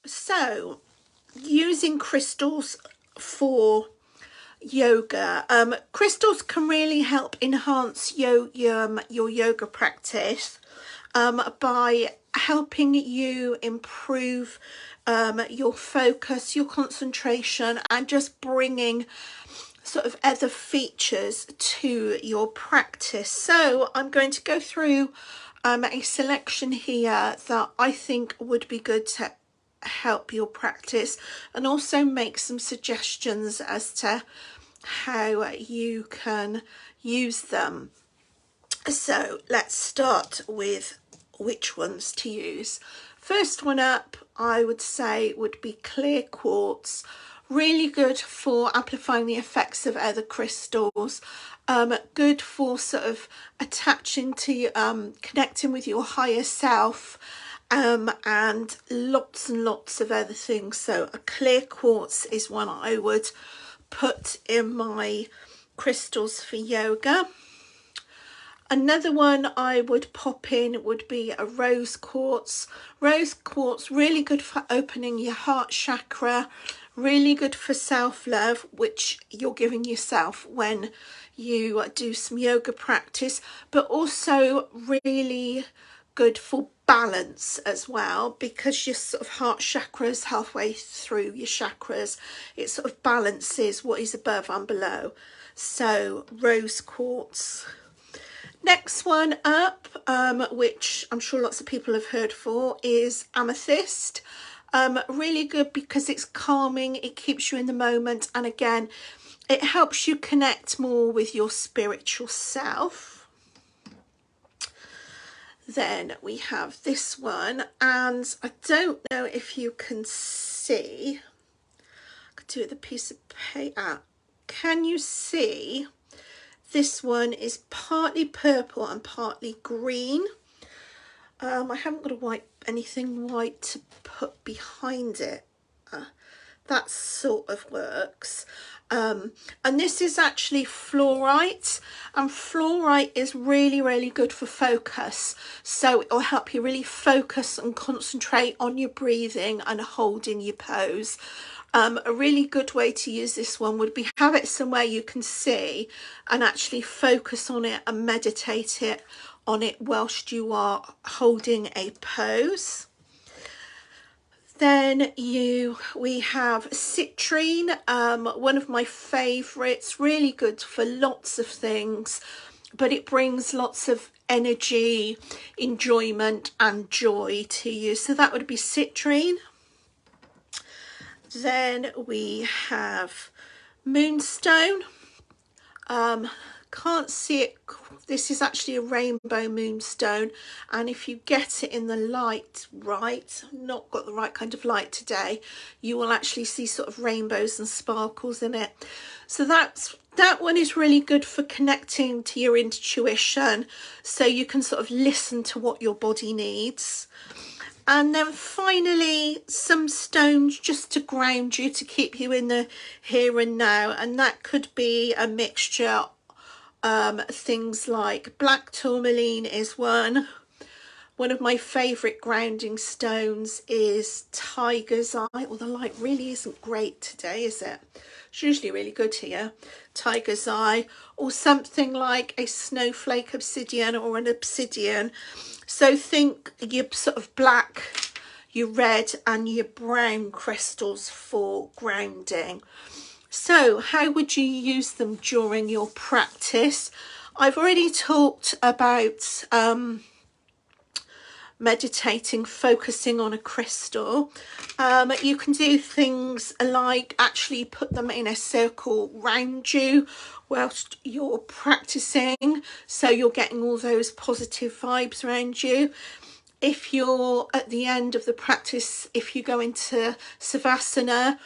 So using crystals for yoga, crystals can really help enhance your yoga practice by helping you improve your focus, your concentration, and just bringing sort of other features to your practice. So I'm going to go through a selection here that I think would be good to help your practice, and also make some suggestions as to how you can use them. So let's start with which ones to use. First one up, I would say, would be clear quartz. Really good for amplifying the effects of other crystals. Good for sort of attaching to connecting with your higher self, and lots of other things. So a clear quartz is one I would put in my crystals for yoga. Another one I would pop in would be a rose quartz. Rose quartz, really good for opening your heart chakra, really good for self-love, which you're giving yourself when you do some yoga practice, but also really good for balance as well, because your sort of heart chakra is halfway through your chakras. It sort of balances what is above and below. So rose quartz. Next one up, which I'm sure lots of people have heard for, is amethyst. Really good because it's calming, it keeps you in the moment, and again, it helps you connect more with your spiritual self. Then we have this one, and I don't know if you can see, I could do it with a piece of paper. Can you see? This one is partly purple and partly green. I haven't got anything white to put behind it. That sort of works. And this is actually fluorite, and fluorite is really good for focus. So it will help you really focus and concentrate on your breathing and holding your pose. A really good way to use this one would be have it somewhere you can see and actually focus on it and meditate on it whilst you are holding a pose. Then we have citrine, one of my favourites, really good for lots of things, but it brings lots of energy, enjoyment and joy to you. So that would be citrine. Then we have moonstone. Can't see it. This is actually a rainbow moonstone, and if you get it in the light right, not got the right kind of light today, you will actually see sort of rainbows and sparkles in it. So that one is really good for connecting to your intuition, so you can sort of listen to what your body needs. And then finally, some stones just to ground you, to keep you in the here and now, and that could be a mixture. Things like black tourmaline is one. One of my favourite grounding stones is tiger's eye. Well, the light really isn't great today, is it? It's usually really good here. Tiger's eye, or something like a snowflake obsidian or an obsidian. So think your sort of black, your red and your brown crystals for grounding. So how would you use them during your practice? I've already talked about meditating, focusing on a crystal. You can do things like actually put them in a circle round you whilst you're practicing, so you're getting all those positive vibes around you. If you're at the end of the practice, if you go into Savasana,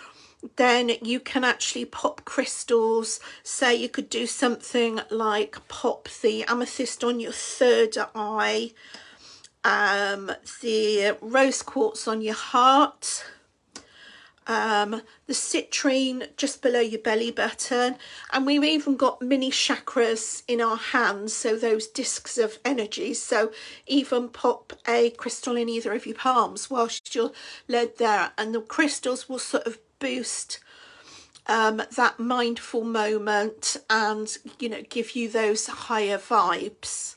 then you can actually pop crystals. Say you could do something like pop the amethyst on your third eye, the rose quartz on your heart, the citrine just below your belly button, and we've even got mini chakras in our hands, so those discs of energy. So even pop a crystal in either of your palms whilst you're led there, and the crystals will sort of boost that mindful moment and, you know, give you those higher vibes.